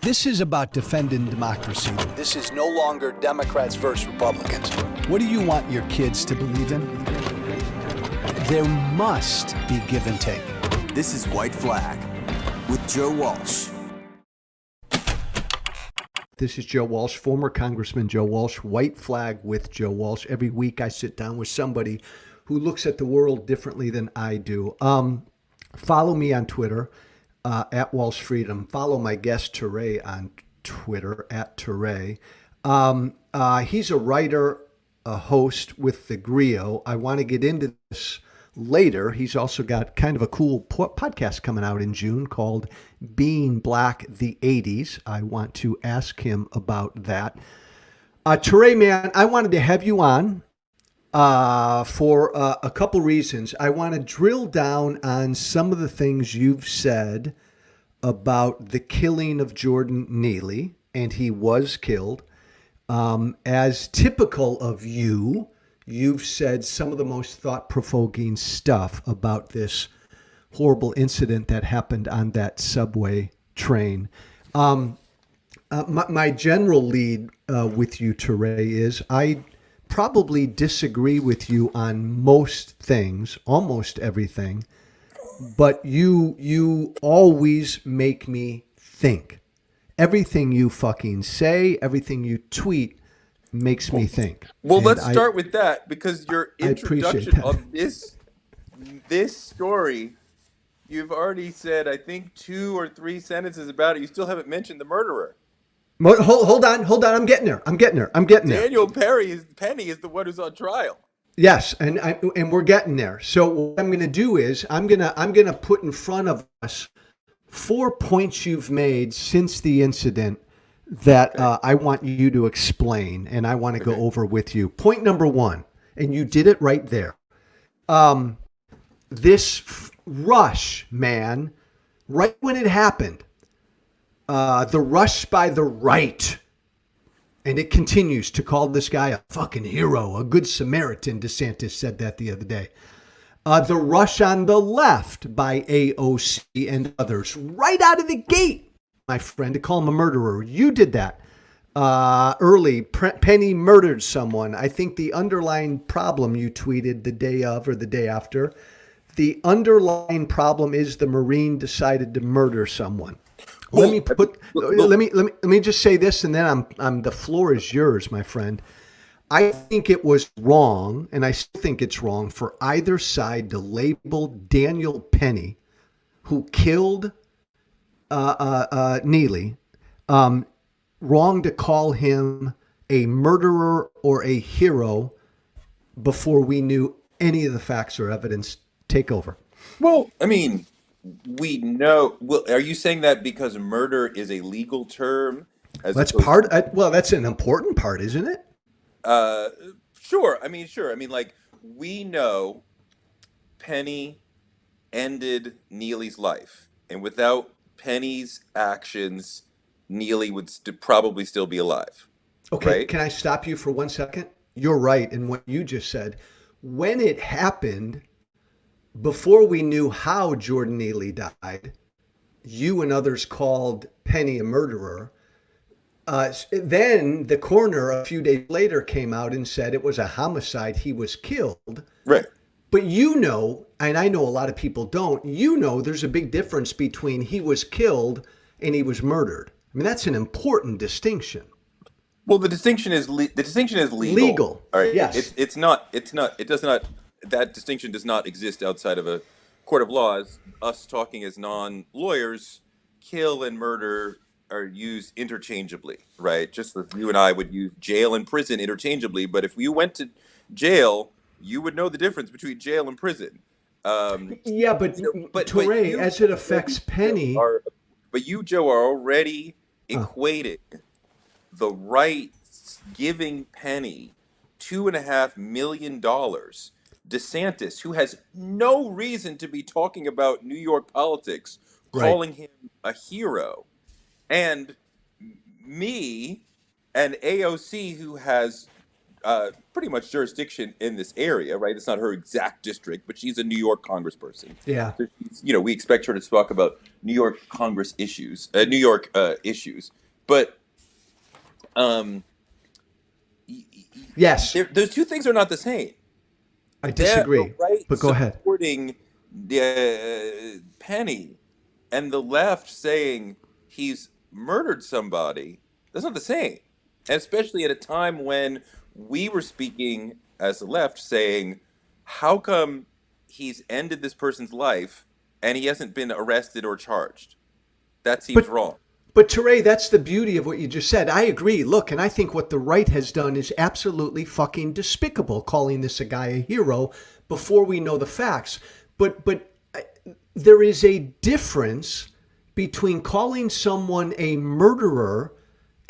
This is about defending democracy. This is no longer Democrats versus Republicans. What do you want your kids to believe in? There must be give and take. This is White Flag with Joe Walsh. This is Joe Walsh, former Congressman Joe Walsh, White Flag with Joe Walsh. Every week I sit down with somebody who looks at the world differently than I do. Follow me on Twitter, at Walsh Freedom. Follow my guest Toure on Twitter, at Toure. He's a writer, a host with the Griot. I want to get into this later. He's also got kind of a cool podcast coming out in June called Being Black the 80s. I want to ask him about that. Toure, man, I wanted to have you on for a couple reasons. I want to drill down on some of the things you've said about the killing of Jordan Neely, and he was killed. As typical of you, you've said some of the most thought-provoking stuff about this horrible incident that happened on that subway train. My general lead with you, Toure, is I probably disagree with you on most things, almost everything, but you always make me think. Everything you fucking say, everything you tweet makes me think. Well, And let's start with that, because your introduction of this story, you've already said, I think, 2 or 3 sentences about it. You still haven't mentioned the murderer. Hold on. I'm getting there. Daniel Penny is the one who's on trial. Yes, and we're getting there. So what I'm going to do is I'm going to put in front of us 4 points you've made since the incident that I want you to explain, and I want to go over with you. Point number 1, and you did it right there. This rush, man, right when it happened, the rush by the right, and it continues to call this guy a fucking hero, a good Samaritan. DeSantis said that the other day. The rush on the left by AOC and others, right out of the gate, my friend, to call him a murderer. You did that early. Penny murdered someone. I think the underlying problem, you tweeted the day of or the day after, the underlying problem is the Marine decided to murder someone. Let me just say this, and then the floor is yours, my friend. I think it was wrong, and I still think it's wrong for either side to label Daniel Penny, who killed Neely, wrong to call him a murderer or a hero before we knew any of the facts or evidence. Take over. Well, I mean, we know. Well, are you saying that because murder is a legal term? That's an important part, isn't it? Sure. I mean, like, we know Penny ended Neely's life, and without Penny's actions, Neely would probably still be alive. Okay, right? Can I stop you for 1 second? You're right in what you just said. When it happened, before we knew how Jordan Neely died, you and others called Penny a murderer. Then the coroner a few days later came out and said it was a homicide. He was killed. Right. But you know, and I know a lot of people don't, there's a big difference between he was killed and he was murdered. I mean, that's an important distinction. Well, the distinction is legal. Legal. All right. Yes. It does not. That distinction does not exist outside of a court of laws. Us talking as non-lawyers, kill and murder are used interchangeably, right? Just as you and I would use jail and prison interchangeably. But if you went to jail, you would know the difference between jail and prison. But Toure, as it affects Penny. But you, Joe, are already equating the right giving Penny $2.5 million. DeSantis, who has no reason to be talking about New York politics, calling him a hero, and me and AOC, who has pretty much jurisdiction in this area, right? It's not her exact district, but she's a New York congressperson. Yeah. So she's, we expect her to talk about New York Congress issues, New York issues. But um, Yes, those two things are not the same. I They're disagree. the right But go ahead. supporting Penny, and the left saying he's murdered somebody. That's not the same. And especially at a time when we were speaking as the left saying, how come he's ended this person's life and he hasn't been arrested or charged? That seems But wrong. But Toure, that's the beauty of what you just said. I agree. Look, and I think what the right has done is absolutely fucking despicable, calling this a guy a hero before we know the facts. But there is a difference between calling someone a murderer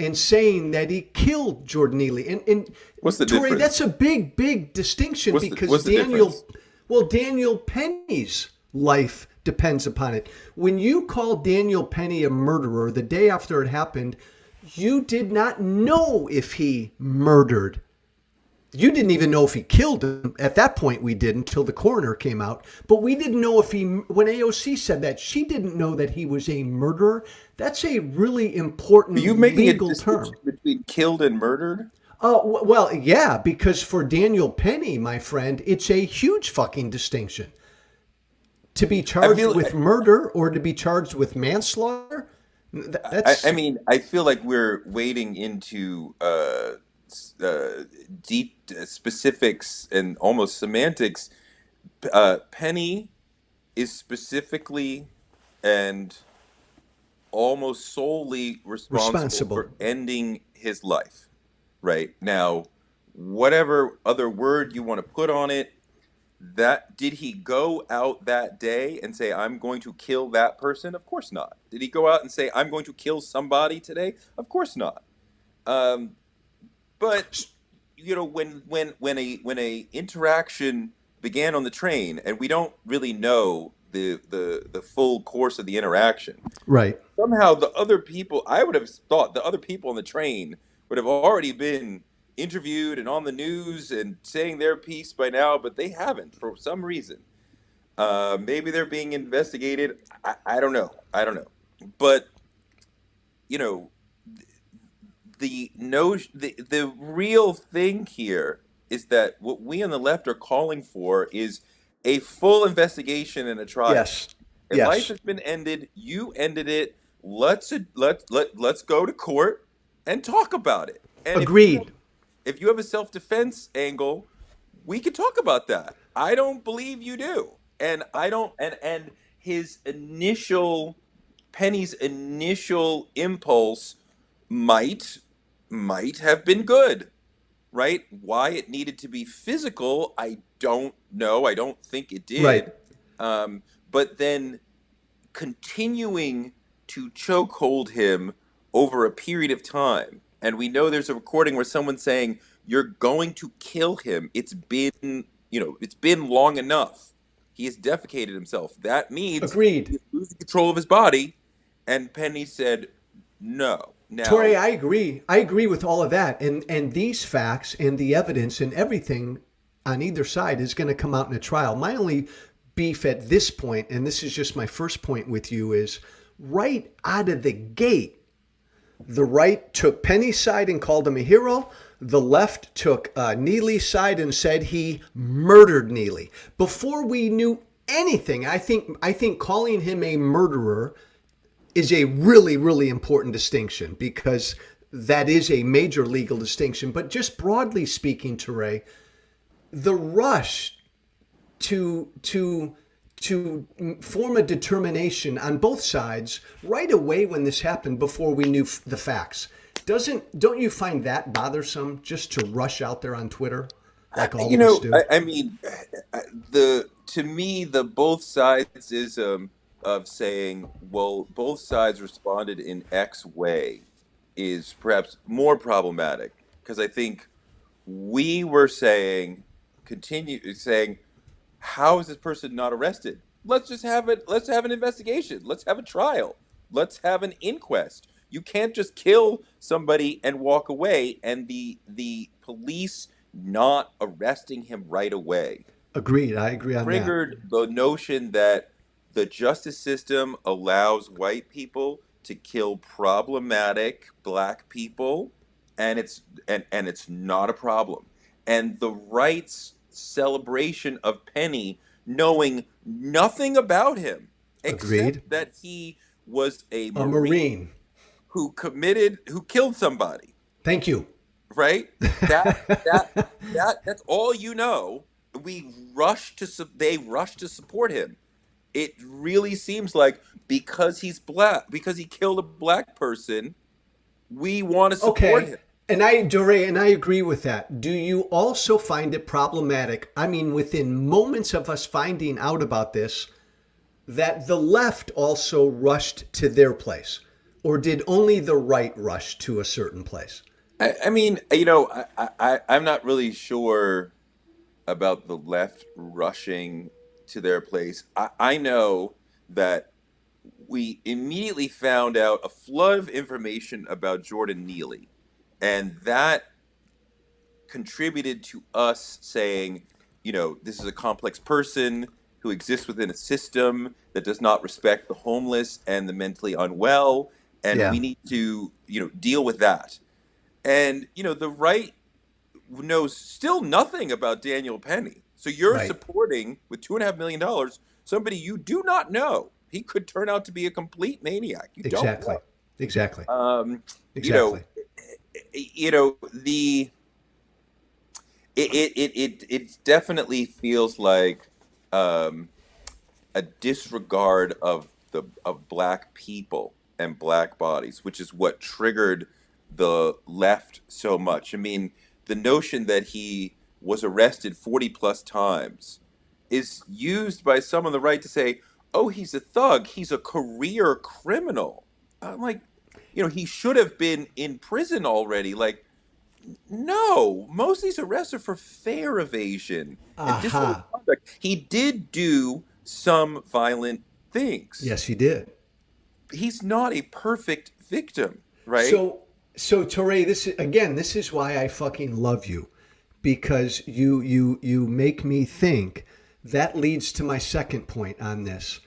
and saying that he killed Jordan Neely. And What's the Toure, difference? that's a big distinction because what's the difference? Daniel Penny's life depends upon it. When you call Daniel Penny a murderer the day after it happened, you did not know if he murdered. You didn't even know if he killed him. At that point, we didn't until the coroner came out. But we didn't know if when AOC said that, she didn't know that he was a murderer. That's a really important Are you making legal a term. distinction between killed and murdered? Oh, well, yeah, because for Daniel Penny, my friend, it's a huge fucking distinction. To be charged with murder or to be charged with manslaughter? That's I mean, I feel like we're wading into deep specifics and almost semantics. Penny is specifically and almost solely responsible for ending his life. Right now, whatever other word you want to put on it, that did he go out that day and say, I'm going to kill that person? Of course not. Did he go out and say, I'm going to kill somebody today? Of course not. But when a interaction began on the train, and we don't really know the full course of the interaction, right. somehow the other people, I would have thought the other people on the train would have already been interviewed and on the news and saying their piece by now, but they haven't for some reason. Maybe they're being investigated. I don't know. But the real thing here is that what we on the left are calling for is a full investigation and a trial. Yes. And life has been ended. You ended it. Let's go to court and talk about it. And Agreed. If you have a self-defense angle, we could talk about that. I don't believe you do. And I don't and Penny's initial impulse might have been good. Right? Why it needed to be physical, I don't know. I don't think it did. Right. But then continuing to chokehold him over a period of time. And we know there's a recording where someone's saying, you're going to kill him. It's been long enough. He has defecated himself. That means Agreed. he's losing control of his body. And Penny said, no. Now, Toure, I agree. I agree with all of that. And these facts and the evidence and everything on either side is going to come out in a trial. My only beef at this point, and this is just my first point with you, is right out of the gate, the right took Penny's side and called him a hero. The left took Neely's side and said he murdered Neely. Before we knew anything, I think calling him a murderer is a really, really important distinction because that is a major legal distinction. But just broadly speaking, Toure, the rush to form a determination on both sides right away when this happened before we knew the facts. Don't you find that bothersome just to rush out there on Twitter like all of us do? I mean, to me, the both sidesism of saying, well, both sides responded in X way is perhaps more problematic because I think we were continue saying, how is this person not arrested? Let's just have it. Let's have an investigation. Let's have a trial. Let's have an inquest. You can't just kill somebody and walk away. And the police not arresting him right away Agreed. I agree on that. triggered the notion that the justice system allows white people to kill problematic black people, and it's not a problem. And the right's celebration of Penny, knowing nothing about him Agreed. except that he was a A Marine Marine. who killed somebody, Thank you. right? That's all you know. They rush to support him. It really seems like because he's black, because he killed a black person, we want to support Okay. him. And I agree with that. Do you also find it problematic? I mean, within moments of us finding out about this, that the left also rushed to their place, or did only the right rush to a certain place? I mean, I'm not really sure about the left rushing to their place. I know that we immediately found out a flood of information about Jordan Neely, and that contributed to us saying, this is a complex person who exists within a system that does not respect the homeless and the mentally unwell, and Yeah. we need to, deal with that. And, the right knows still nothing about Daniel Penny. So you're Right. supporting, with $2.5 million, somebody you do not know. He could turn out to be a complete maniac. You Exactly. don't Exactly. know. Exactly. The it definitely feels like a disregard of black people and black bodies, which is what triggered the left so much. I mean, the notion that he was arrested 40 plus times is used by some on the right to say, oh, he's a thug, he's a career criminal. I'm like, he should have been in prison already. Like, no, most of these arrests are for fare evasion and disorderly Aha. conduct. He did do some violent things. Yes, he did. He's not a perfect victim, right? So Toure, this is why I fucking love you, because you make me think. That leads to my second point on this.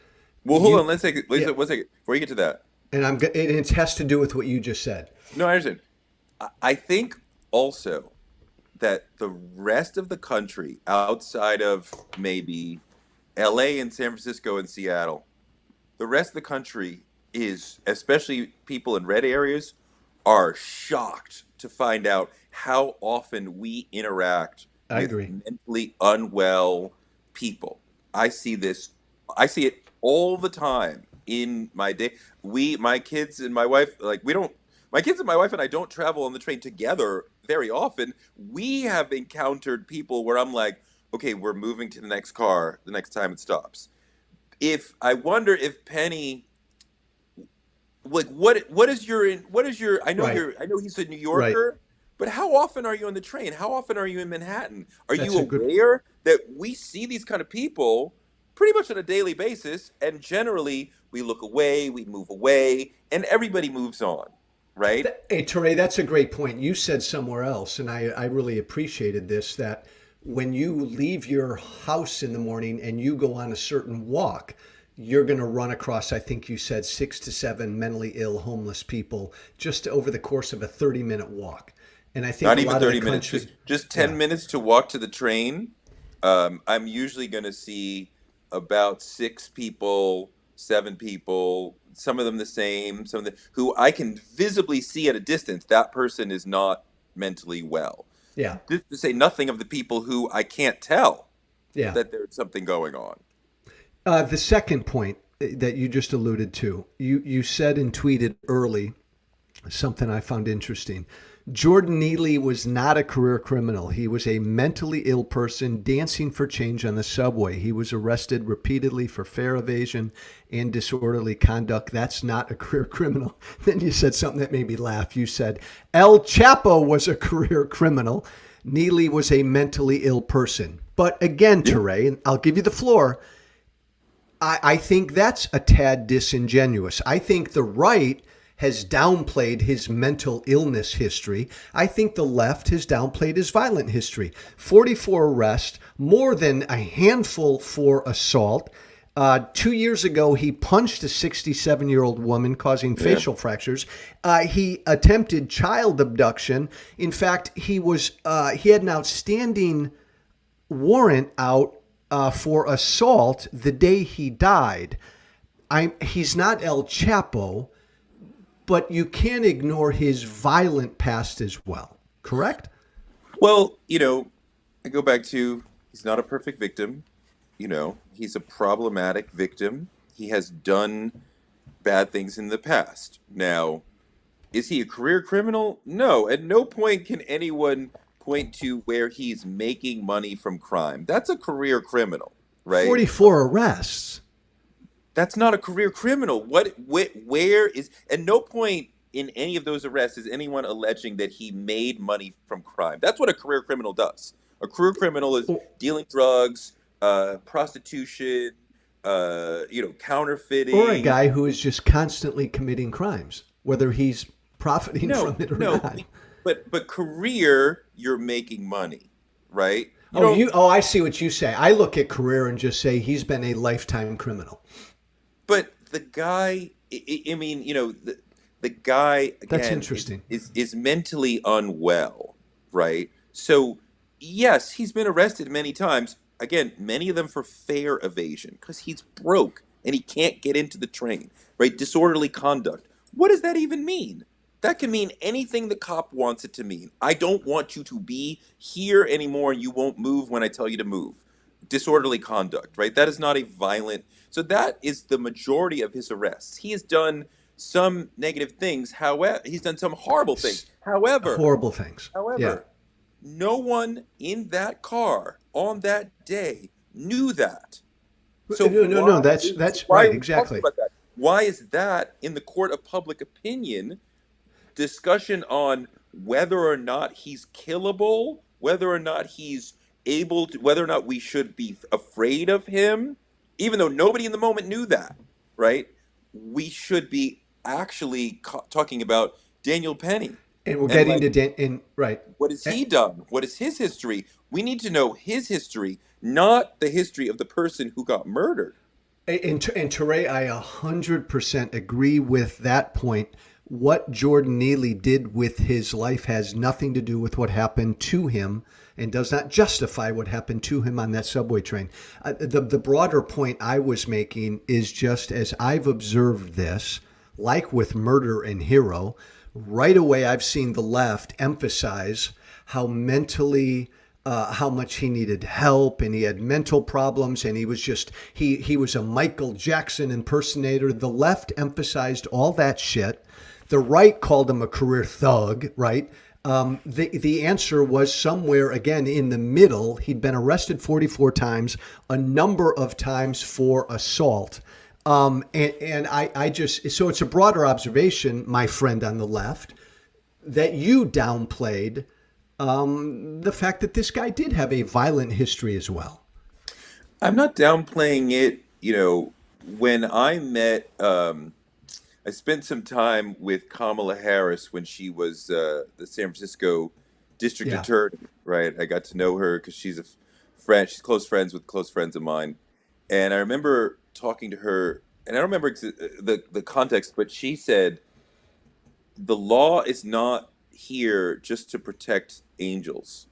Well, hold on. Let's take it. Yeah. One second before you get to that. And it has to do with what you just said. No, I understand. I think also that the rest of the country, outside of maybe LA and San Francisco and Seattle, the rest of the country is, especially people in red areas, are shocked to find out how often we interact I with agree. mentally unwell people. I see it all the time in my day. My kids and my wife, my kids and my wife and I don't travel on the train together very often. We have encountered people where I'm like, okay, we're moving to the next car the next time it stops. I wonder if Penny, like, what is your I know Right. I know he's a New Yorker, but how often are you on the train? How often are you in Manhattan? Are That's you a good- aware that we see these kind of people pretty much on a daily basis, and generally we look away, we move away, and everybody moves on, right? Hey, Toure, that's a great point. You said somewhere else, and I really appreciated this, that when you leave your house in the morning and you go on a certain walk, you're going to run across, I think you said, 6 to 7 mentally ill homeless people just over the course of a 30-minute walk. And I think Not a even lot of 30 the minutes, country, just 10 Yeah. minutes to walk to the train. I'm usually going to see about 6 people, 7 people, some of them the same, some of them who I can visibly see at a distance. That person is not mentally well. Yeah, Just to say nothing of the people who I can't tell yeah. that there's something going on. The second point that you just alluded to, you said and tweeted early something I found interesting. Jordan Neely was not a career criminal. He was a mentally ill person dancing for change on the subway. He was arrested repeatedly for fare evasion and disorderly conduct. That's not a career criminal. Then you said something that made me laugh. You said El Chapo was a career criminal. Neely was a mentally ill person. But again, Toure, and I'll give you the floor, I think that's a tad disingenuous. I think the right has downplayed his mental illness history. I think the left has downplayed his violent history. 44 arrests, more than a handful for assault. 2 years ago, he punched a 67-year-old woman, causing facial fractures. He attempted child abduction. In fact, he had an outstanding warrant out for assault the day he died. He's not El Chapo, but you can't ignore his violent past as well. Correct? Well, I go back to he's not a perfect victim. He's a problematic victim. He has done bad things in the past. Now, is he a career criminal? No. At no point can anyone point to where he's making money from crime. That's a career criminal, right? 44 arrests. That's not a career criminal. Where is, at no point in any of those arrests is anyone alleging that he made money from crime. That's what a career criminal does. A career criminal is dealing drugs, prostitution, counterfeiting. Or a guy who is just constantly committing crimes, whether he's profiting from it or not. But career, you're making money, right? I see what you say. I look at career and just say he's been a lifetime criminal. But the guy, the guy, again, that's interesting. Is mentally unwell, right? So, yes, he's been arrested many times. Again, many of them for fare evasion because he's broke and he can't get into the train, right? Disorderly conduct. What does that even mean? That can mean anything the cop wants it to mean. I don't want you to be here anymore and you won't move when I tell you to move. Disorderly conduct, right? That is not a violent. So that is the majority of his arrests. He has done some negative things. However, he's done some horrible things. Horrible things. However, no one in that car on that day knew that. So no. That's right. Exactly. Why is that in the court of public opinion? Discussion on whether or not he's killable, whether or not he's able to, whether or not we should be afraid of him, even though nobody in the moment knew that, right? We should be actually talking about Daniel Penny. And we're getting to right. What has he done? What is his history? We need to know his history, not the history of the person who got murdered. And Toure, I 100% agree with that point. What Jordan Neely did with his life has nothing to do with what happened to him and does not justify what happened to him on that subway train. The broader point I was making is just as I've observed this, like with Murder and Hero, right away I've seen the left emphasize how mentally how much he needed help and he had mental problems and he was just he was a Michael Jackson impersonator. The left emphasized all that shit. The right called him a career thug, right? The answer was somewhere, again, in the middle. He'd been arrested 44 times, a number of times for assault. And I just, so it's a broader observation, my friend on the left, that you downplayed the fact that this guy did have a violent history as well. I'm not downplaying it. When I met, I spent some time with Kamala Harris when she was the San Francisco district attorney, right? I got to know her because she's a friend. She's close friends with close friends of mine. And I remember talking to her, and I don't remember the context, but she said, the law is not here just to protect angels,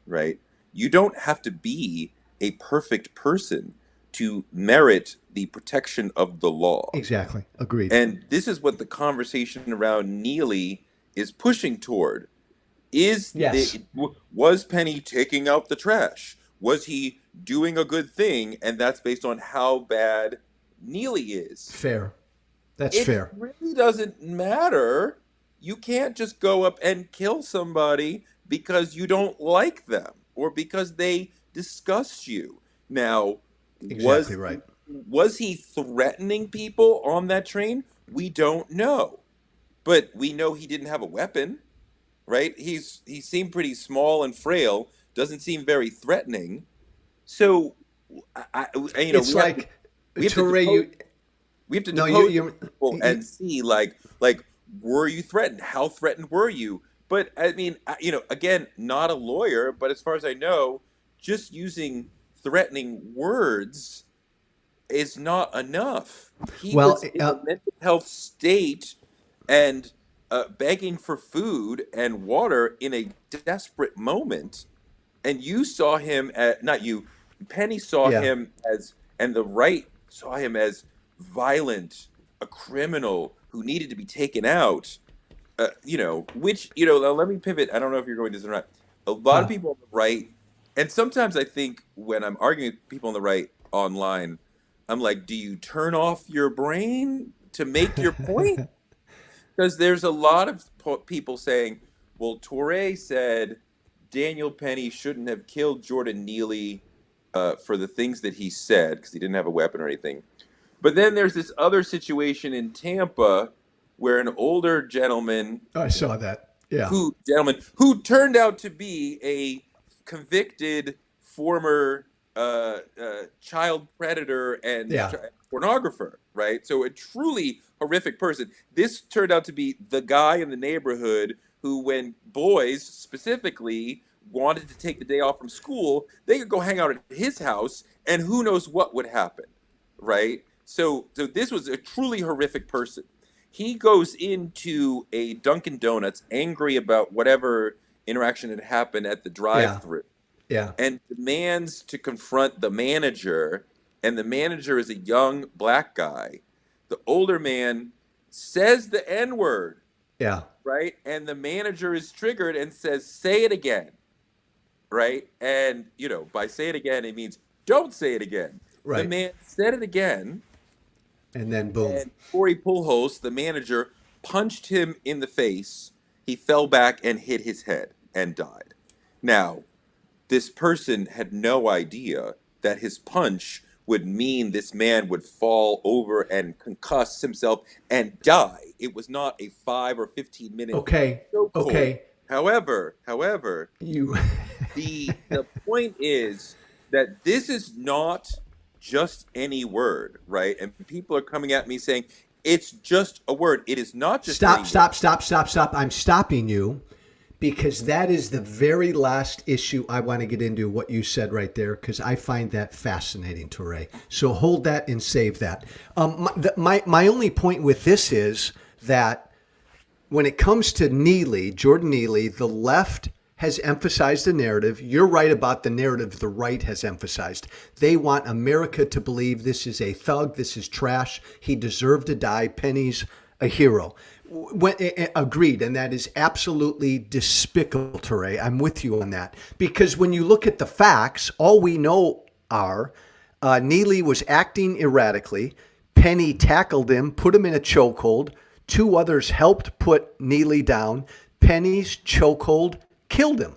right? You don't have to be a perfect person to merit the protection of the law. Exactly. Agreed. And this is what the conversation around Neely is pushing toward. Was Penny taking out the trash? Was he doing a good thing? And that's based on how bad Neely is. Fair. That's fair. It really doesn't matter. You can't just go up and kill somebody because you don't like them or because they disgust you. Now, exactly right. Was he threatening people on that train? We don't know. But we know he didn't have a weapon, right? He seemed pretty small and frail, doesn't seem very threatening. So, it's like, Toure, We have to No, depose people you and see, like, were you threatened? How threatened were you? But I mean, again, not a lawyer, but as far as I know, just using threatening words is not enough. He well, was in a mental health state and begging for food and water in a desperate moment. And you saw him at, not you, Penny saw yeah. him as, and the right saw him as violent, a criminal who needed to be taken out. Which, now let me pivot. I don't know if you're going to this or not. A lot of Huh. people on the right, and sometimes I think when I'm arguing with people on the right online, I'm like, do you turn off your brain to make your point? Because there's a lot of people saying, well, Toure said Daniel Penny shouldn't have killed Jordan Neely for the things that he said because he didn't have a weapon or anything. But then there's this other situation in Tampa where an older gentleman I saw that. Yeah. who turned out to be a convicted former child predator and Yeah. pornographer, right? So a truly horrific person. This turned out to be the guy in the neighborhood who, when boys specifically wanted to take the day off from school, they could go hang out at his house, and who knows what would happen, right? So this was a truly horrific person. He goes into a Dunkin' Donuts angry about whatever interaction had happened at the Yeah. drive-through Yeah. and demands to confront the manager. And the manager is a young black guy. The older man says the N-word, Yeah. right? And the manager is triggered and says, say it again, right? And, by say it again, it means don't say it again. The Right. man said it again, And then boom. and Corey Pulhos, the manager, punched him in the face. He fell back and hit his head and died. Now, this person had no idea that his punch would mean this man would fall over and concuss himself and die. It was not a 5 or 15 minute Okay. chokehold. Okay. However, You. the point is that this is not just any word, right? And people are coming at me saying it's just a word. It is not just any word. Stop. I'm stopping you because that is the very last issue I want to get into, what you said right there, because I find that fascinating, Toure. So hold that and save that. My only point with this is that when it comes to Neely, Jordan Neely, the left has emphasized the narrative. You're right about the narrative the right has emphasized. They want America to believe this is a thug, this is trash, he deserved to die, Penny's a hero. Agreed, and that is absolutely despicable, Toure. I'm with you on that. Because when you look at the facts, all we know are Neely was acting erratically, Penny tackled him, put him in a chokehold, two others helped put Neely down, Penny's chokehold killed him.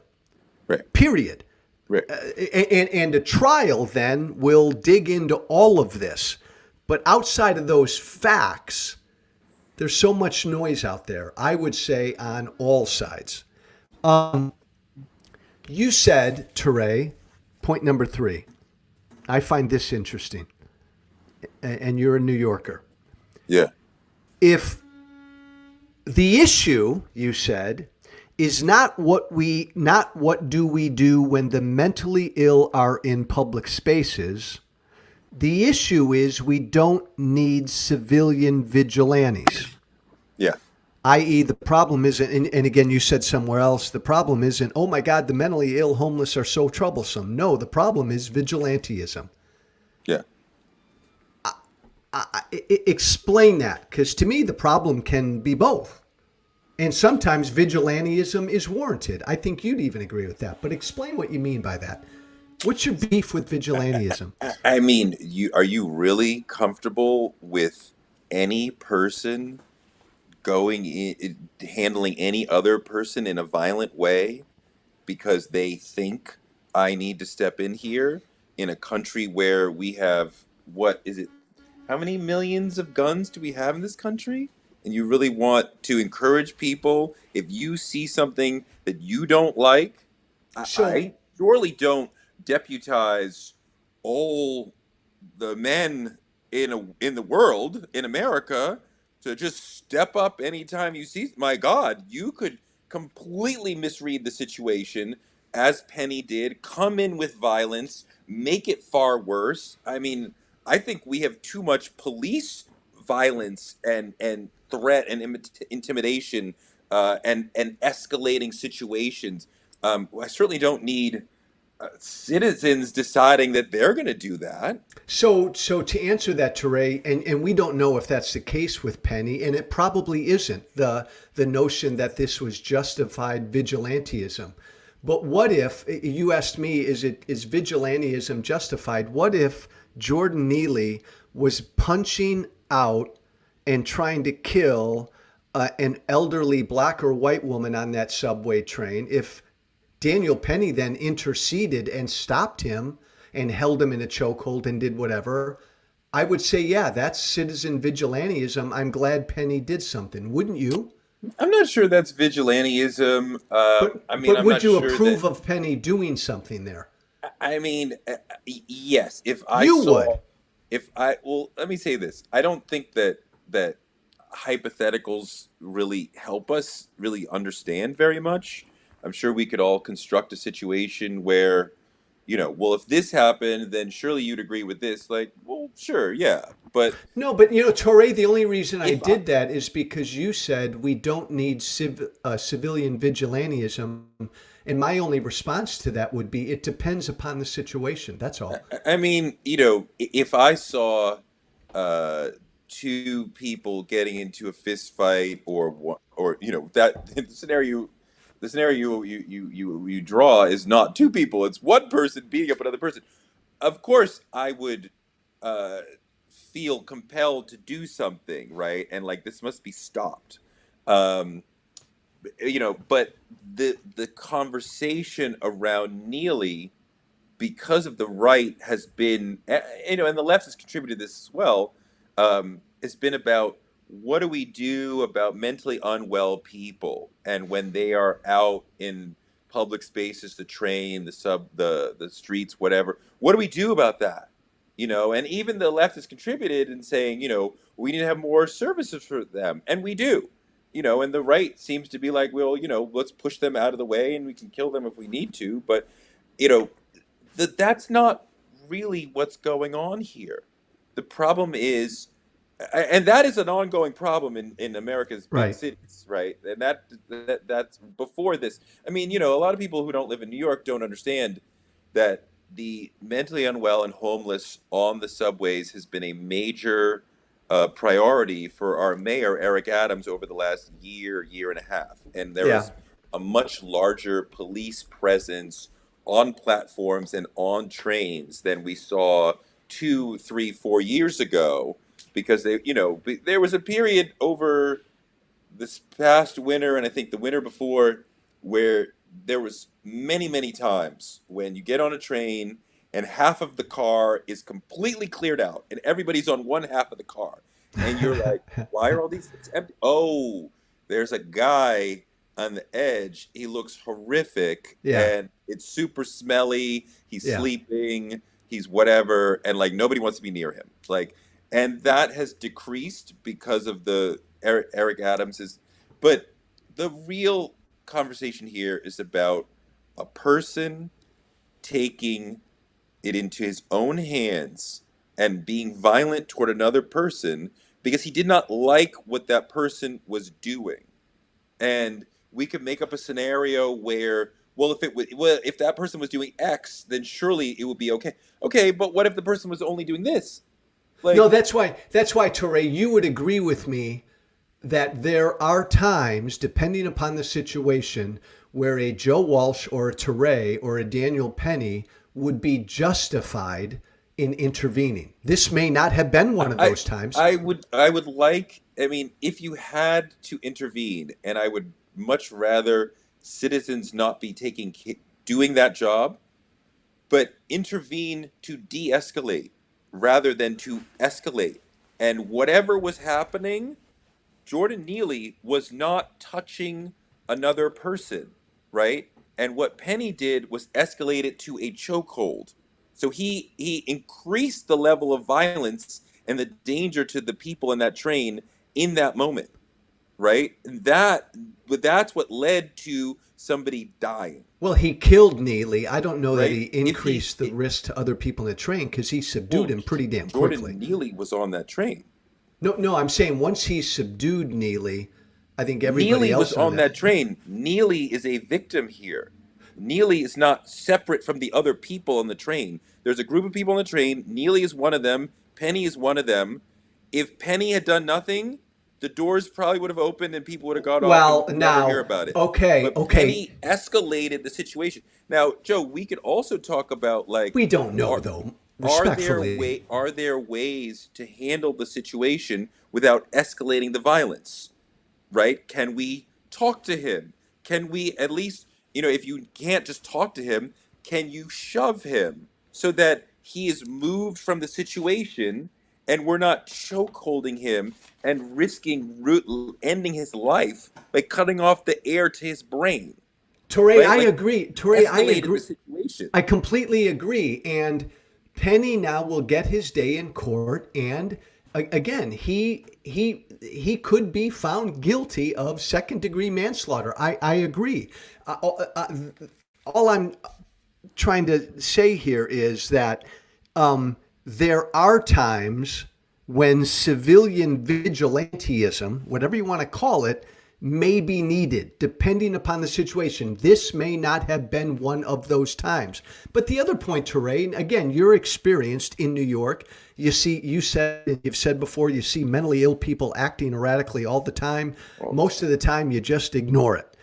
Right. Period. Right. And a trial then will dig into all of this. But outside of those facts, there's so much noise out there, I would say, on all sides. You said, Toure, point number 3. I find this interesting. And you're a New Yorker. Yeah. If the issue, you said, is not what do we do when the mentally ill are in public spaces. The issue is we don't need civilian vigilantes. Yeah. I.e., the problem isn't, and again, you said somewhere else, the problem isn't, oh my God, the mentally ill homeless are so troublesome. No, the problem is vigilanteism. Yeah. Explain that, because to me, the problem can be both. And sometimes vigilanteism is warranted. I think you'd even agree with that. But explain what you mean by that. What's your beef with vigilanteism? I mean, are you really comfortable with any person going in, handling any other person in a violent way because they think I need to step in here in a country where we have, what is it? How many millions of guns do we have in this country? And you really want to encourage people, if you see something that you don't like, I surely don't deputize all the men in the world, in America, to just step up anytime you see. My God, you could completely misread the situation, as Penny did, come in with violence, make it far worse. I mean, I think we have too much police violence and threat and intimidation, and escalating situations. I certainly don't need citizens deciding that they're going to do that. So to answer that, Toure, and we don't know if that's the case with Penny, and it probably isn't the notion that this was justified vigilanteism. But what if you asked me, is vigilanteism justified? What if Jordan Neely was punching out and trying to kill an elderly black or white woman on that subway train? If Daniel Penny then interceded and stopped him and held him in a chokehold and did whatever, I would say, yeah, that's citizen vigilanteism. I'm glad Penny did something. Wouldn't you? I'm not sure that's vigilanteism. I mean, But I'm would not you sure approve that. of Penny doing something there? I mean, yes. If I You would. saw, if I well, let me say this. I don't think that hypotheticals really help us really understand very much. I'm sure we could all construct a situation where, well, if this happened, then surely you'd agree with this. Like, well, sure, yeah, but No, but Torre, the only reason I if I, did that is because you said we don't need civilian vigilantism. And my only response to that would be it depends upon the situation. That's all. I mean, if I saw uh, two people getting into a fist fight, or that the scenario you draw is not two people; it's one person beating up another person. Of course, I would uh, feel compelled to do something, right? And like this must be stopped. Um, but the conversation around Neely, because of the right, has been, and the left has contributed to this as well, has been about what do we do about mentally unwell people, and when they are out in public spaces, the train, the streets, whatever, what do we do about that? And even the left has contributed in saying, we need to have more services for them, and we do. And the right seems to be like, well, let's push them out of the way and we can kill them if we need to. But you know that's not really what's going on here. The problem is, and that is an ongoing problem in America's big Right. cities, right? And that's before this. I mean, a lot of people who don't live in New York don't understand that the mentally unwell and homeless on the subways has been a major priority for our mayor Eric Adams over the last year and a half, and there Yeah. is a much larger police presence on platforms and on trains than we saw 2, 3, 4 years ago, because there was a period over this past winter, and I think the winter before, where there was many times when you get on a train and half of the car is completely cleared out and everybody's on one half of the car, and you're like, why are all these things empty? Oh, there's a guy on the edge. He looks horrific, Yeah. and it's super smelly. He's Yeah. sleeping. He's whatever, and like nobody wants to be near him. Like, and that has decreased because of the Eric Adams is. But the real conversation here is about a person taking it into his own hands and being violent toward another person because he did not like what that person was doing. And we could make up a scenario where, well, if that person was doing X, then surely it would be okay. Okay, but what if the person was only doing this? No, Like, that's why Torre, you would agree with me that there are times, depending upon the situation, where a Joe Walsh or a Toure or a Daniel Penny would be justified in intervening. This may not have been one of I those times. I would like, I mean, if you had to intervene, and I would much rather citizens not be doing that job, but intervene to de-escalate rather than to escalate. And whatever was happening, Jordan Neely was not touching another person, right? And what Penny did was escalate it to a chokehold. So he increased the level of violence, and the danger to the people in that train in that moment, right? And that's what led to somebody dying, Well, he killed Neely. I don't know that right? he increased the risk to other people in the train because he subdued Well, him pretty damn quickly. Jordan Neely was on that train. No, no, I'm saying once he subdued Neely, I think everybody Neely was else on on that. that train. Neely is a victim here. Neely is not separate from the other people on the train. There's a group of people on the train. Neely is one of them. Penny is one of them. If Penny had done nothing, the doors probably would have opened and people would have got off and we Well, would never hear now, about it. okay, But okay. Penny escalated the situation. Now, Joe, we could also talk about like We don't know are though, are there respectfully. are there ways to handle the situation without escalating the violence? Right? Can we talk to him? Can we at least, if you can't just talk to him, can you shove him so that he is moved from the situation and we're not choke holding him and risking ending his life by cutting off the air to his brain, Toure, right? I Like agree. Toure, I escalated the agree. situation. I completely agree. And Penny now will get his day in court, and again, he could be found guilty of second degree manslaughter. I agree. All I'm trying to say here is that there are times when civilian vigilanteism, whatever you want to call it, may be needed depending upon the situation. This may not have been one of those times. But the other point, Toure, again, you're experienced in New York. You've said before, you see mentally ill people acting erratically all the time. Most of the time, you just ignore it.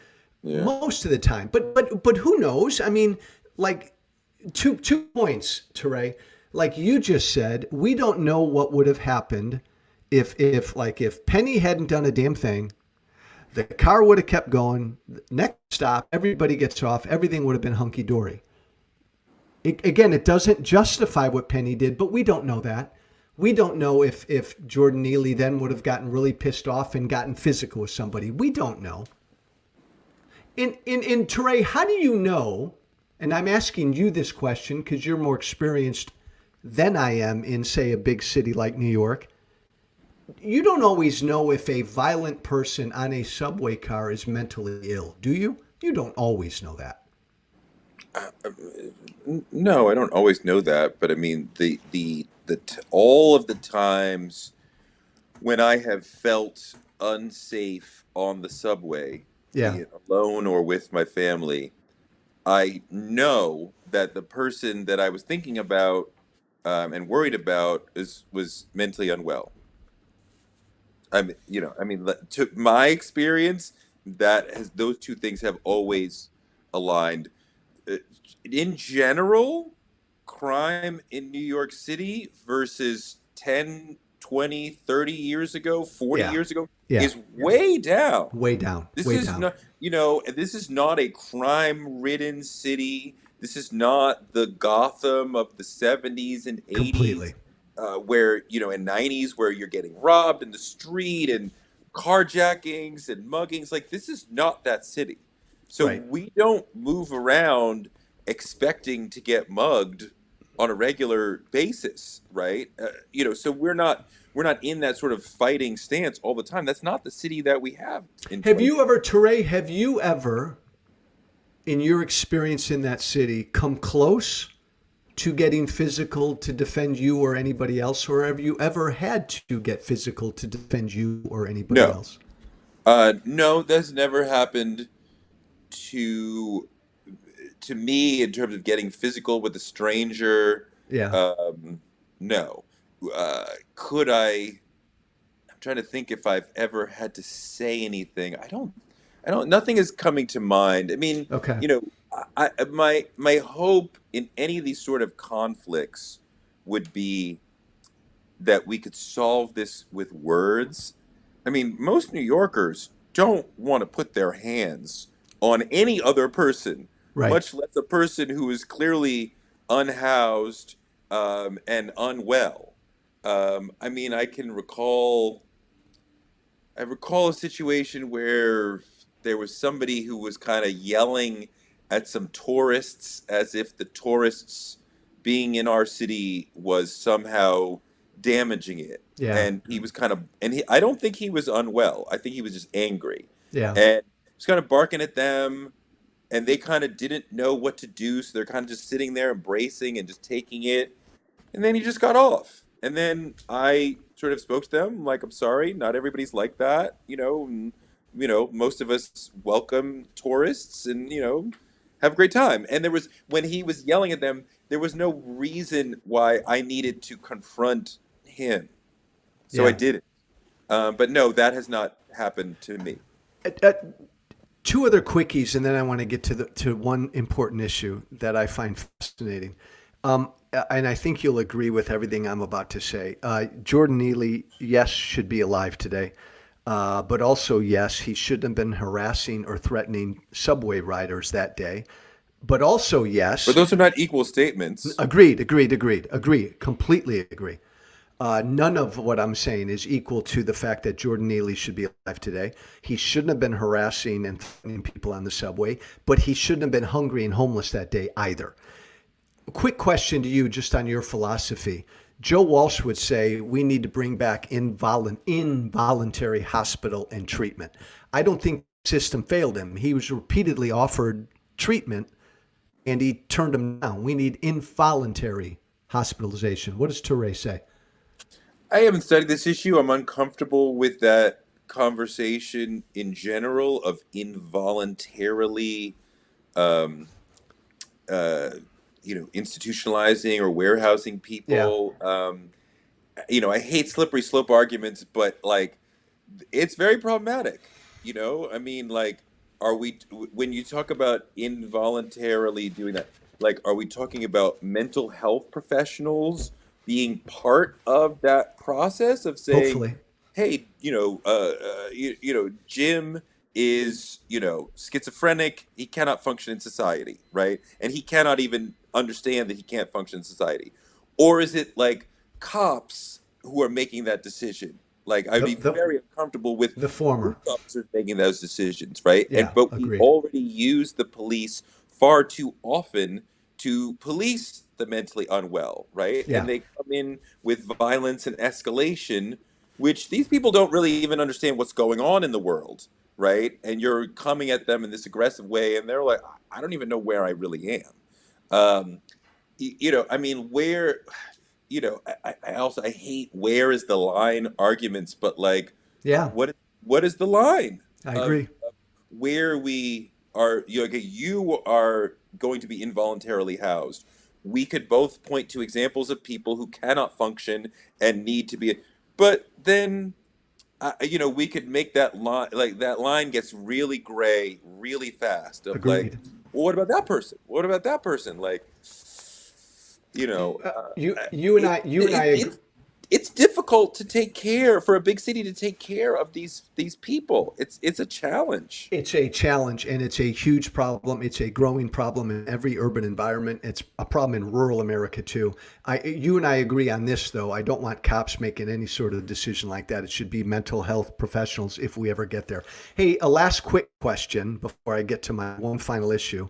Yeah. Most of the time. But who knows? I mean, like two points, Toure. Like you just said, we don't know what would have happened if Penny hadn't done a damn thing. The car would have kept going. Next stop, everybody gets off. Everything would have been hunky dory. Again, it doesn't justify what Penny did, but we don't know that. We don't know if Jordan Neely then would have gotten really pissed off and gotten physical with somebody. We don't know. In Toure, how do you know? And I'm asking you this question because you're more experienced than I am in, say, a big city like New York. You don't always know if a violent person on a subway car is mentally ill, do you? You don't always know that. No, I don't always know that, but I mean all of the times when I have felt unsafe on the subway, be Yeah. it alone or with my family, I know that the person that I was thinking about and worried about was mentally unwell. To my experience, those two things have always aligned. Uh, In general, crime in New York City versus 10, 20, 30 years ago, 40 Yeah. years ago Yeah. is way down. Way down. This Way is down. not, this is not a crime-ridden city. This is not the Gotham of the 70s and 80s, Completely. and 90s, where you're getting robbed in the street and carjackings and muggings. Like, this is not that city. So Right. we don't move around expecting to get mugged on a regular basis, right? So we're not in that sort of fighting stance all the time. That's not the city that we have in Have 20. you ever, Toure, in your experience in that city, come close to getting physical to defend you or anybody else? Or have you ever had to get physical to defend you or anybody No, else? no, that's never happened to to me in terms of getting physical with a stranger. Yeah. No, could I? I'm trying to think if I've ever had to say anything. I don't. Nothing is coming to mind. I mean, Okay. my hope in any of these sort of conflicts would be that we could solve this with words. I mean, most New Yorkers don't want to put their hands on any other person, Right. much less a person who is clearly unhoused and unwell. I mean, I recall a situation where there was somebody who was kind of yelling at some tourists as if the tourists being in our city was somehow damaging it. Yeah. And he was kind of, I don't think he was unwell. I think he was just angry. Yeah. And he was kind of barking at them, and they kind of didn't know what to do. So they're kind of just sitting there embracing and just taking it. And then he just got off. And then I sort of spoke to them like, I'm sorry, not everybody's like that, and, most of us welcome tourists and, have a great time. And when he was yelling at them, there was no reason why I needed to confront him. So I Yeah. didn't. But no, that has not happened to me. Uh, uh, Two other quickies, and then I want to get to one important issue that I find fascinating. And I think you'll agree with everything I'm about to say. Jordan Neely, yes, should be alive today. But also, yes, he shouldn't have been harassing or threatening subway riders that day. But also, yes, But those are not equal statements. agreed, completely agree. None of what I'm saying is equal to the fact that Jordan Neely should be alive today. He shouldn't have been harassing and threatening people on the subway, but he shouldn't have been hungry and homeless that day either. Quick question to you, just on your philosophy. Joe Walsh would say we need to bring back involuntary hospital and treatment. I don't think the system failed him. He was repeatedly offered treatment and he turned them down. We need involuntary hospitalization. What does Toure say? I haven't studied this issue. I'm uncomfortable with that conversation in general of involuntarily, um, uh, institutionalizing or warehousing Yeah, people. I hate slippery slope arguments, but like, it's very problematic. I mean, like, are we, when you talk about involuntarily doing that, like, are we talking about mental health professionals being part of that process of saying, hopefully. hey, Jim is, schizophrenic. He cannot function in society, right? And he cannot even understand that he can't function in society. Or is it like cops who are making that decision? Like, I'd The be the very uncomfortable with the police former. officers making those decisions, right? Yeah, But we agreed. already use the police far too often to police the mentally unwell, right? And Yeah. they come in with violence and escalation, which these people don't really even understand what's going on in the world, right? And you're coming at them in this aggressive way, and they're like, I don't even know where I really am. Um, I mean, where, I hate where is the line arguments, but like, Yeah, what is the line I of agree. where we are? Okay, you are going to be involuntarily housed. We could both point to examples of people who cannot function and need to be, but then we could make that line, like that line gets really gray really fast of like, Agreed. well, what about that person? What about that person? Like, You and I agree. it's difficult to take care for a big city to take care of these people. It's a challenge. It's a challenge and it's a huge problem. It's a growing problem in every urban environment. It's a problem in rural America too. You and I agree on this though. I don't want cops making any sort of decision like that. It should be mental health professionals if we ever get there. Hey, a last quick question before I get to my one final issue.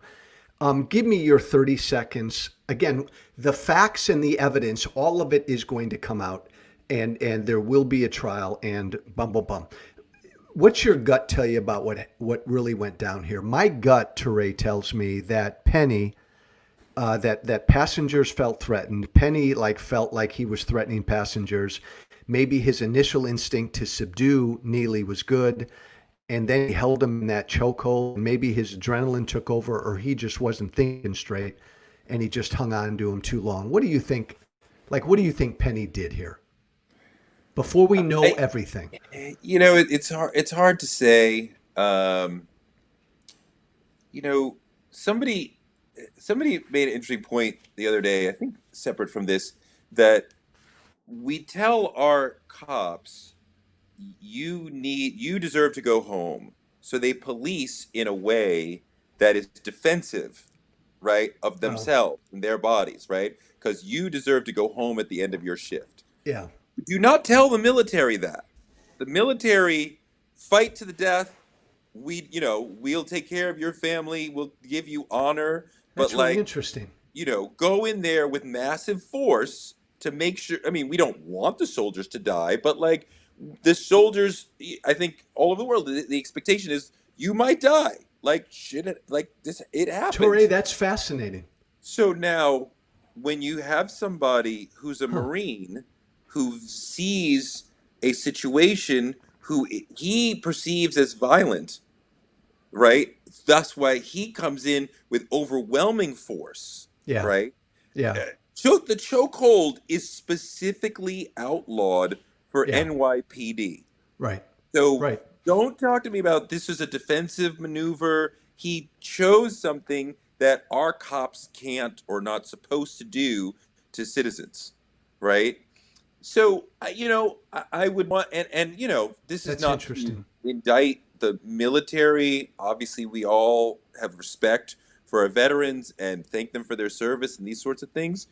Give me your 30 seconds. Again, the facts and the evidence, all of it is going to come out and there will be a trial and bum, bum, bum. What's your gut tell you about what really went down here? My gut, Teray, tells me that Penny, that passengers felt threatened. Penny felt like he was threatening passengers. Maybe his initial instinct to subdue Neely was good, and then he held him in that chokehold. Maybe his adrenaline took over, or he just wasn't thinking straight, and he just hung on to him too long. What do you think? What do you think Penny did here? Before we know I, everything. it's hard to say. You know, somebody somebody made an interesting point the other day. I think separate from this, that we tell our cops you deserve to go home. So they police in a way that is defensive, right, of Oh, themselves and their bodies, right? Because you deserve to go home at the end of your shift. yeah. Do not tell the military that. The military fight to the death. We'll take care of your family. We'll give you honor. But That's really like, interesting. go in there with massive force to make sure. I mean, we don't want the soldiers to die, but like the soldiers, I think all over the world, the expectation is you might die. Like shit, like this, it Toure, happens. that's fascinating. So now, when you have somebody who's a Huh. Marine who sees a situation who he perceives as violent, right? That's why he comes in with overwhelming force, Yeah. right? Yeah. The chokehold is specifically outlawed for Yeah. NYPD. Right. So Right. don't talk to me about this is a defensive maneuver. He chose something that our cops can't or not supposed to do to citizens, right? So I would want, and this is That's not to interesting. indict the military. Obviously, we all have respect for our veterans and thank them for their service and these sorts of things.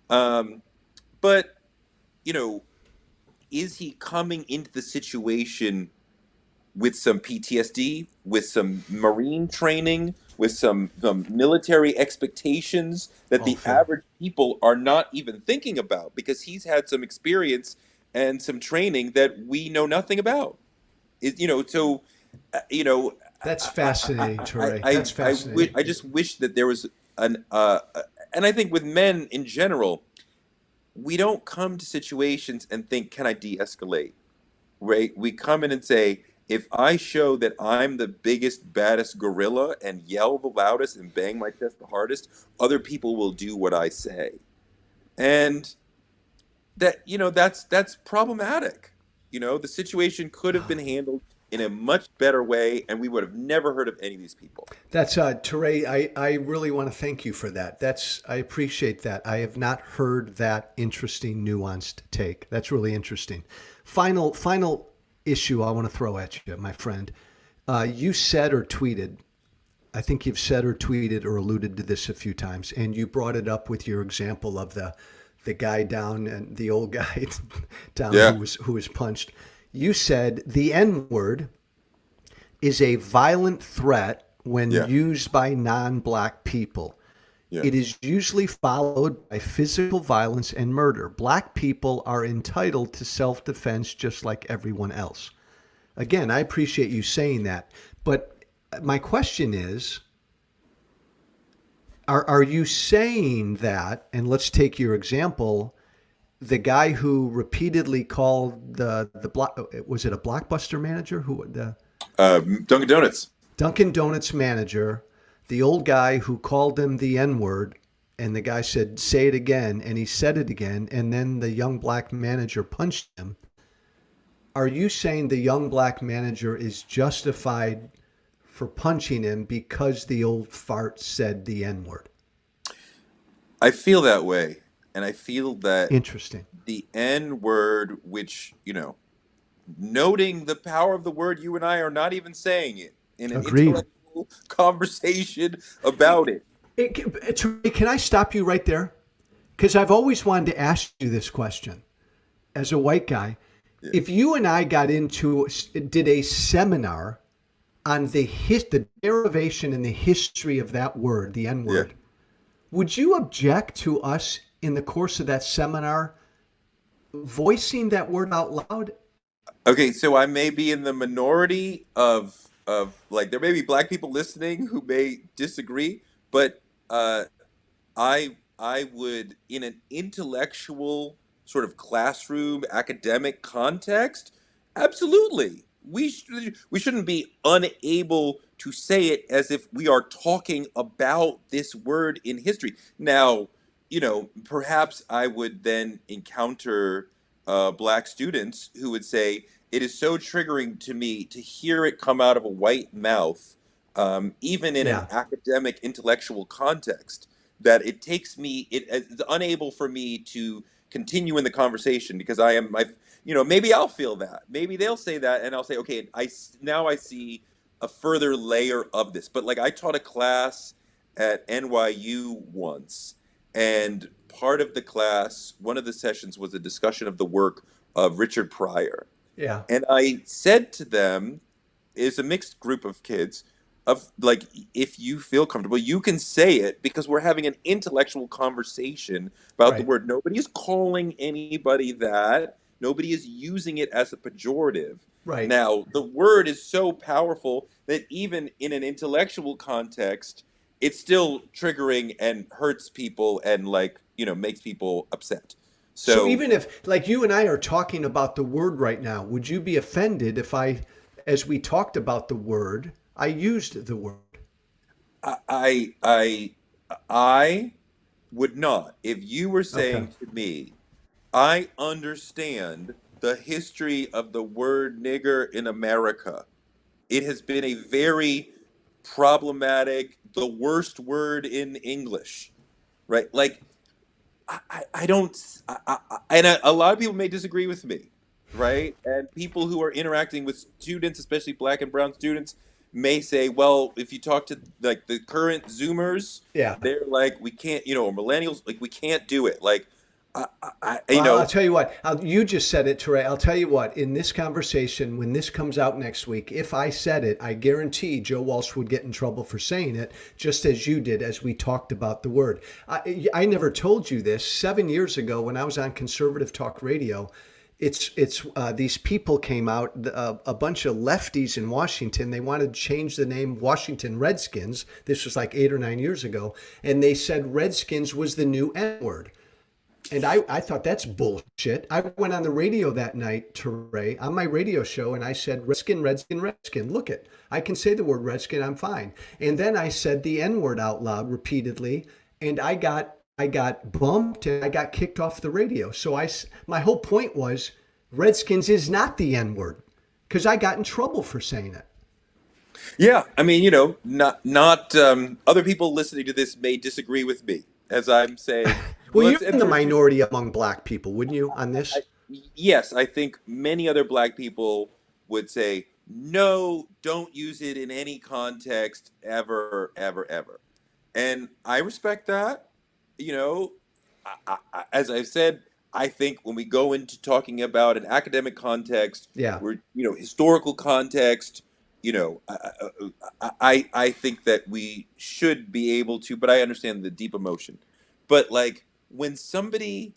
Um, but you know, is he coming into the situation with some PTSD, with some Marine training, with some military expectations that All the fair. average people are not even thinking about because he's had some experience and some training that we know nothing about. So you know, That's fascinating, Toure. That's I fascinating. just wish that there was an, and I think with men in general, we don't come to situations and think, can I de-escalate? Right? We come in and say, if I show that I'm the biggest, baddest gorilla and yell the loudest and bang my chest the hardest, other people will do what I say. And that's problematic. The situation could have been handled in a much better way, and we would have never heard of any of these people. That's Teray, I really want to thank you for that. I appreciate that. I have not heard that interesting, nuanced take. That's really interesting. Final issue I want to throw at you, my friend. You said or tweeted, I think you've said or tweeted or alluded to this a few times, and you brought it up with your example of the guy down and the old guy down Yeah, who was punched. You said the N word is a violent threat when yeah, used by non-black people. yeah. It is usually followed by physical violence and murder. Black people are entitled to self-defense just like everyone else. Again, I appreciate you saying that, but my question is, are you saying that, and let's take your example, the guy who repeatedly called the block, was it a Blockbuster manager who the Dunkin' Donuts. Dunkin' Donuts manager, the old guy who called him the N word, and the guy said, say it again, and he said it again, and then the young black manager punched him. Are you saying the young black manager is justified for punching him because the old fart said the N word? I feel that way, and I feel that Interesting. the N word, which noting the power of the word, you and I are not even saying it in an Agreed. intellectual conversation about it. Can I stop you right there? Because I've always wanted to ask you this question as a white guy. Yeah, If you and I did a seminar on the derivation and the history of that word, the N yeah. word, would you object to us in the course of that seminar voicing that word out loud? Okay, so I may be in the minority of like there may be black people listening who may disagree, but I would in an intellectual sort of classroom academic context, absolutely. We shouldn't be unable to say it as if we are talking about this word in history. Now, perhaps I would then encounter black students who would say it is so triggering to me to hear it come out of a white mouth, even in an Yeah. academic intellectual context, that it's unable for me to continue in the conversation because maybe I'll feel that, maybe they'll say that, and I'll say, okay, now I see a further layer of this. But like I taught a class at NYU once, and part of the class, one of the sessions was a discussion of the work of Richard Pryor. Yeah. And I said to them, it's a mixed group of kids, of like, if you feel comfortable, you can say it because we're having an intellectual conversation about the Right. word. Nobody is calling anybody that. Nobody is using it as a pejorative. Right. Now, the word is so powerful that even in an intellectual context, it's still triggering and hurts people and, like, makes people upset. So So even if, like, you and I are talking about the word right now, would you be offended if I, as we talked about the word, I used the word? I I I, I would not. If you were Okay. saying to me, I understand the history of the word nigger in America. It has been a very problematic, the worst word in English, right? Like, I don't, and a lot of people may disagree with me, right? And people who are interacting with students, especially black and brown students, may say, well, if you talk to like the current Zoomers, Yeah. they're like, we can't, or millennials, like, we can't do it. Like, I Well, I'll tell you what. You just said it, Teray. I'll tell you what. In this conversation, when this comes out next week, if I said it, I guarantee Joe Walsh would get in trouble for saying it, just as you did, as we talked about the word. I never told you this. 7 years ago, when I was on conservative talk radio, it's these people came out, a bunch of lefties in Washington. They wanted to change the name Washington Redskins. This was like 8 or 9 years ago, and they said Redskins was the new N word. And I thought that's bullshit. I went on the radio that night to Ray on my radio show and I said, Redskin, Redskin, Redskin. Look it. I can say the word Redskin, I'm fine. And then I said the N-word out loud repeatedly, and I got bumped and I got kicked off the radio. So my whole point was Redskins is not the N-word because I got in trouble for saying it. yeah, I mean, not other people listening to this may disagree with me as I'm saying. Well, you're Let's in the enter into. minority among black people, wouldn't you, on I, this? yes, I think many other black people would say, no, don't use it in any context ever, ever, ever. And I respect that. You know, as I've said, I think when we go into talking about an academic context, Yeah. where, historical context, I think that we should be able to, but I understand the deep emotion. But like, when somebody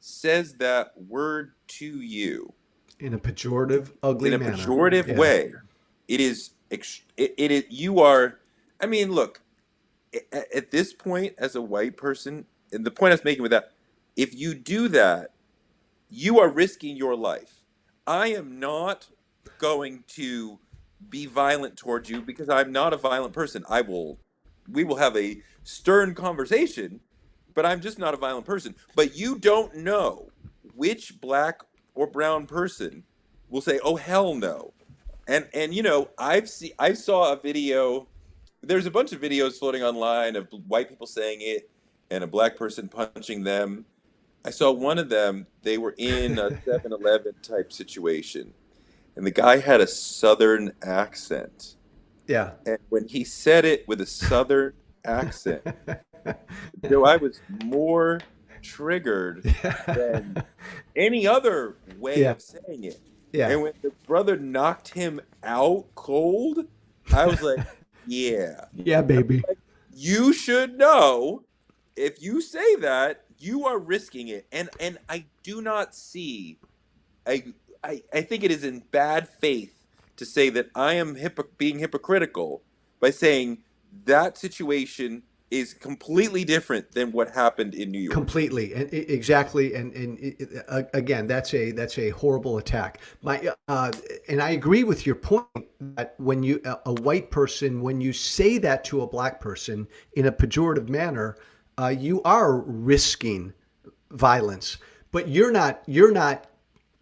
says that word to you In a pejorative, in ugly a manner. pejorative Yeah. way, it is, you are. I mean, look, at this point, as a white person, and the point I was making with that, if you do that, you are risking your life. I am not going to be violent towards you because I'm not a violent person. We will have a stern conversation, but I'm just not a violent person. But you don't know which black or brown person will say, "Oh, hell no." And I saw a video. There's a bunch of videos floating online of white people saying it and a black person punching them. I saw one of them. They were in a 7-Eleven type situation, and the guy had a southern accent. Yeah. And when he said it with a southern accent, Joe, I was more triggered than any other way Yeah. of saying it. Yeah. And when the brother knocked him out cold, I was like, yeah. Yeah, baby. Like, you should know, if you say that, you are risking it. And I do not see, I I think it is in bad faith to say that I am being hypocritical by saying that situation is completely different than what happened in New York. Completely and exactly again that's a horrible attack and I agree with your point that when you a white person when you say that to a black person in a pejorative manner you are risking violence but you're not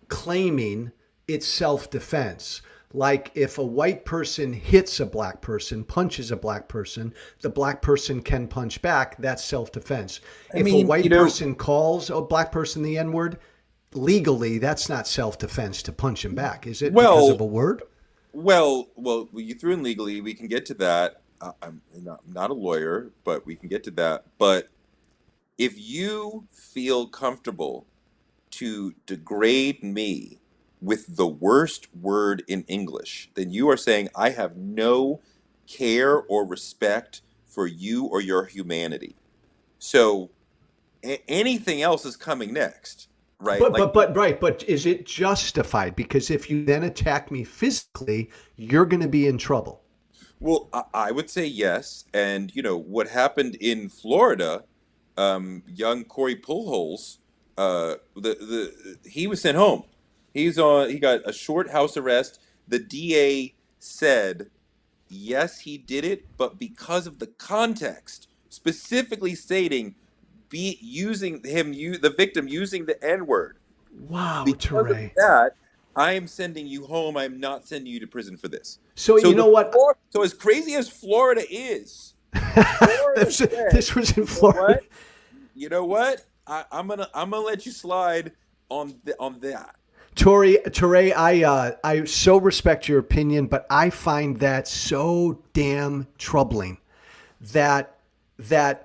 claiming it's self-defense. Like if a white person hits a black person, punches a black person, the black person can punch back. That's self-defense. I If a mean, white person calls a black person the N-word, legally that's not self-defense to punch him back, is it? Because of well, a word? you threw in legally. We can get to that. I'm not a lawyer, but we can get to that. But if you feel comfortable to degrade me with the worst word in English, then you are saying I have no care or respect for you or your humanity. So anything else is coming next, right? But is it justified? Because if you then attack me physically, you're going to be in trouble. Well, I would say yes. And what happened in Florida, young Corey Pullholes, he was sent home. He got a short house arrest. The DA said yes, he did it, but because of the context, specifically stating be using the victim using the N word. Wow, Because of Toure. that, I am sending you home. I'm not sending you to prison for this. So you know what? So as crazy as Florida is, Florida said, This was in you know Florida. what? You know what? I'm gonna let you slide on that. Toure, I so respect your opinion, but I find that so damn troubling that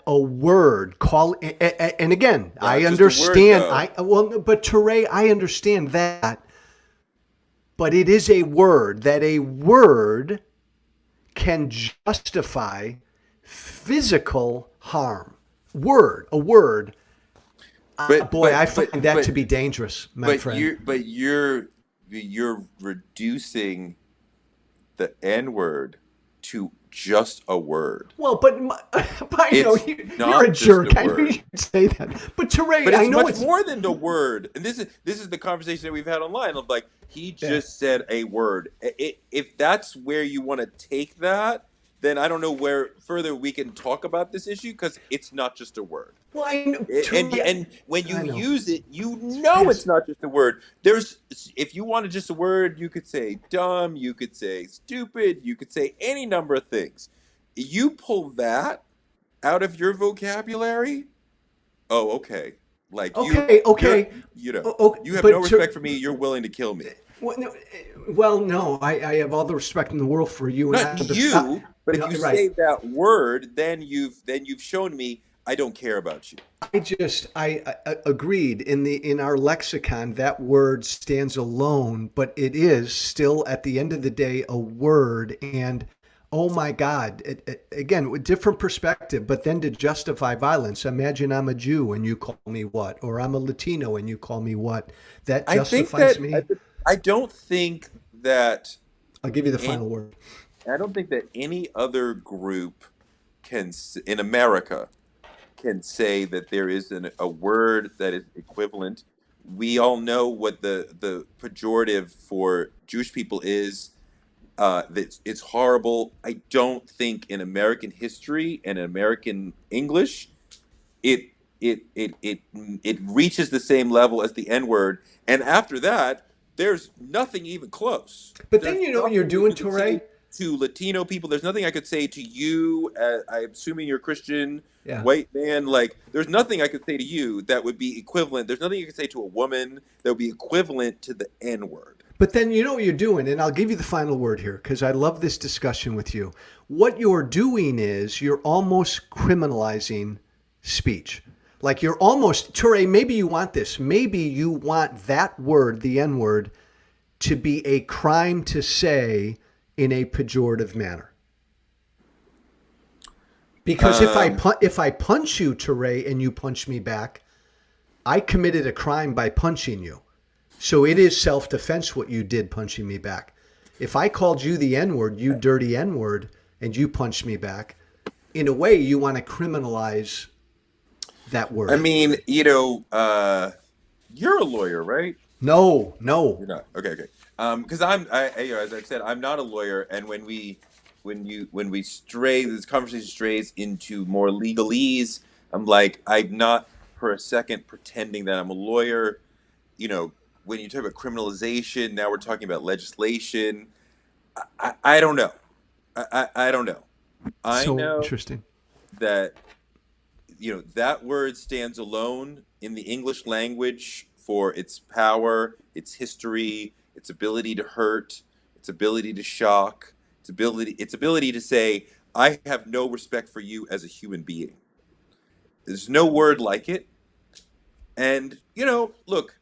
a word and again, Not I just a word, understand. though. But Toure, I understand that, but it is a word that a word can justify physical harm. A word. Boy, I find that to be dangerous, my friend. You're reducing the N word to just a word. Well, but I know It's you're a not just jerk. a I knew word. you'd say that. But Toure, But I it's know much it's more than the word. And this is the conversation that we've had online. Of like, he yeah. just said a word. If that's where you want to take that, then I don't know where further we can talk about this issue, because it's not just a word. Well, I know Toure. And when you I know use it, it's it's fast. not just a word. If you wanted just a word, you could say dumb, you could say stupid, you could say any number of things. You pull that out of your vocabulary. Oh, okay. Like Okay. you have no But respect for me. You're willing to kill me. no. I have all the respect in the world for you, and I Not have you, but if no, you right. say that word, then you've shown me I don't care about you. I agreed in our lexicon that word stands alone, but it is still at the end of the day a word. And oh my God, again with different perspective. But then to justify violence, imagine I'm a Jew and you call me what, or I'm a Latino and you call me what. That I think justifies that me. I don't think that I'll give you the any, final word. I don't think that any other group in America can say that there is a word that is equivalent. We all know what the pejorative for Jewish people is. That it's horrible. I don't think in American history and in American English it it reaches the same level as the N word. And after that, there's nothing even close. But then There's you know what you're nothing that doing, you could say Torre? to Latino people. There's nothing I could say to you. I'm assuming you're a Christian Yeah. white man. Like, there's nothing I could say to you that would be equivalent. There's nothing you could say to a woman that would be equivalent to the N word. But then you know what you're doing, and I'll give you the final word here because I love this discussion with you. What you're doing is you're almost criminalizing speech. Like you're almost, Ture, maybe you want this. Maybe you want that word, the N word, to be a crime to say in a pejorative manner. Because Um, if I punch you, Ture, and you punch me back, I committed a crime by punching you. So it is self-defense what you did punching me back. If I called you the N-word, you dirty N-word, and you punched me back, in a way you want to criminalize that I word. mean, you're a lawyer, right? No. You're not. Okay, okay. Because as I've said, I'm not a lawyer, and when we stray, this conversation strays into more legalese. I'm like, I'm not for a second pretending that I'm a lawyer. You know, when you talk about criminalization, now we're talking about legislation. I don't know. I don't know. I So know interesting. that that word stands alone in the English language for its power, its history, its ability to hurt, its ability to shock, its ability to say, I have no respect for you as a human being. There's no word like it. And look,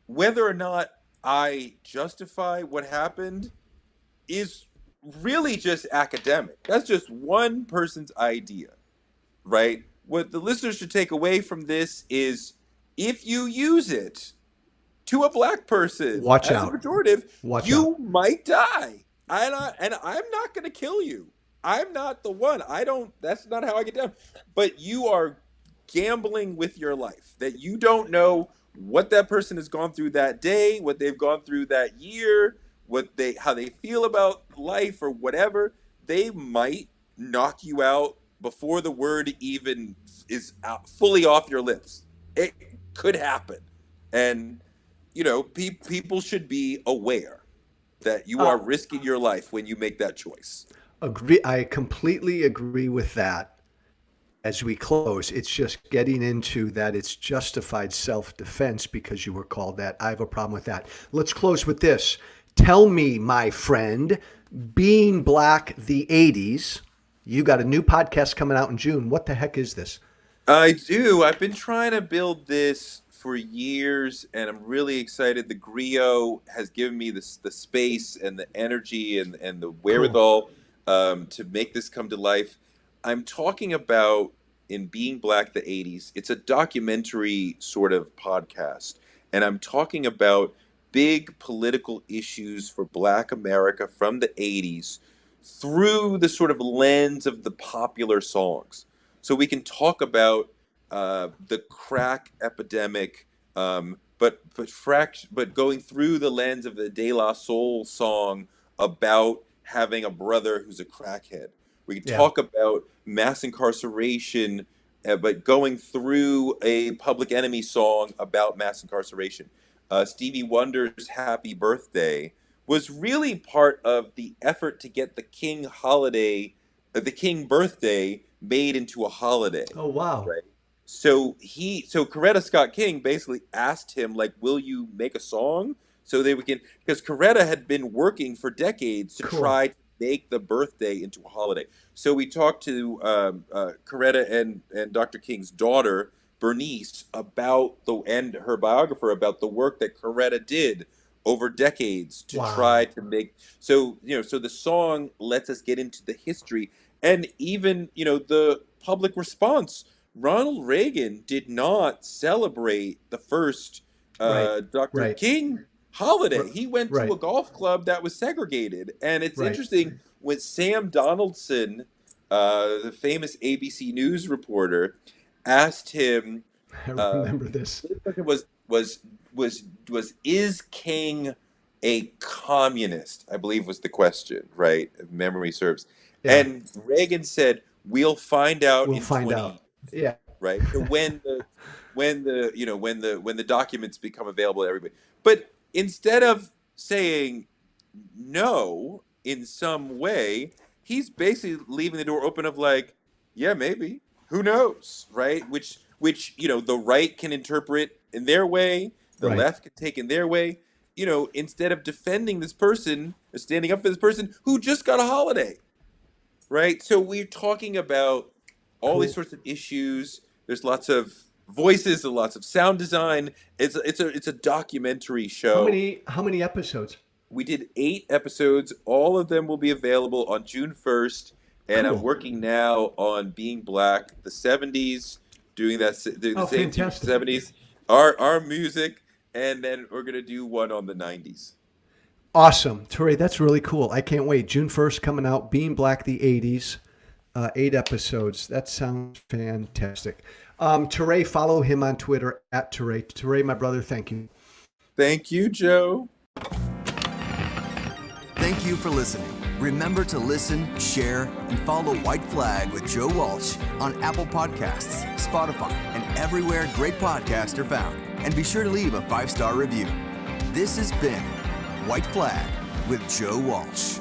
whether or not I justify what happened is really just academic. That's just one person's idea, right? What the listeners should take away from this is if you use it to a black person Watch as a out. pejorative, Watch out. you might die. And I'm not going to kill you. I'm not the one. That's not how I get down. But you are gambling with your life, that you don't know what that person has gone through that day, what they've gone through that year, how they feel about life or whatever. They might knock you out before the word even is fully off your lips. It could happen. And people should be aware that you are risking your life when you make that choice. Agree. I completely agree with that. As we close, it's just getting into that it's justified self-defense because you were called that. I have a problem with that. Let's close with this. Tell me, my friend, Being Black the 80s, you got a new podcast coming out in June. What the heck is this? I do. I've been trying to build this for years, and I'm really excited. The Griot has given me the space and the energy and the wherewithal to make this come to life. I'm talking about in Being Black the 80s. It's a documentary sort of podcast, and I'm talking about big political issues for Black America from the 80s through the sort of lens of the popular songs. So we can talk about the crack epidemic, but going through the lens of the De La Soul song about having a brother who's a crackhead. We can talk about mass incarceration, but going through a Public Enemy song about mass incarceration. Stevie Wonder's Happy Birthday was really part of the effort to get the King birthday made into a holiday. Oh, wow. Right. So Coretta Scott King basically asked him, like, will you make a song so that we can, because Coretta had been working for decades to try to make the birthday into a holiday. So we talked to Coretta and Dr. King's daughter, Bernice, and her biographer about the work that Coretta did over decades to try to make. So the song lets us get into the history and even, the public response. Ronald Reagan did not celebrate the first Dr. King holiday. He went to a golf club that was segregated. And it's interesting when Sam Donaldson, the famous ABC News reporter, asked him, I remember this. Was is King a communist? I believe was the question, right? If memory serves. Yeah. And Reagan said, "We'll find out in 20 years." Yeah. Right. So when the documents become available to everybody, but instead of saying no in some way, he's basically leaving the door open of like, yeah, maybe, who knows, right? Which the right can interpret in their way, the left can take in their way. Instead of defending this person or standing up for this person who just got a holiday, right? So we're talking about all these sorts of issues. There's lots of voices and lots of sound design. It's a documentary show. How many episodes? We did 8 episodes. All of them will be available on June 1st. And I'm working now on Being Black the 70s, doing the same thing with the 70s. Our music, and then we're gonna do one on the 90s. Awesome, Toure, that's really cool. I can't wait. June 1st coming out. Being Black the 80s. 8 episodes. That sounds fantastic. Toure, follow him on Twitter at Toure. Toure, my brother, thank you. Thank you, Joe. Thank you for listening. Remember to listen, share, and follow White Flag with Joe Walsh on Apple Podcasts, Spotify, and everywhere great podcasts are found. And be sure to leave a 5-star review. This has been White Flag with Joe Walsh.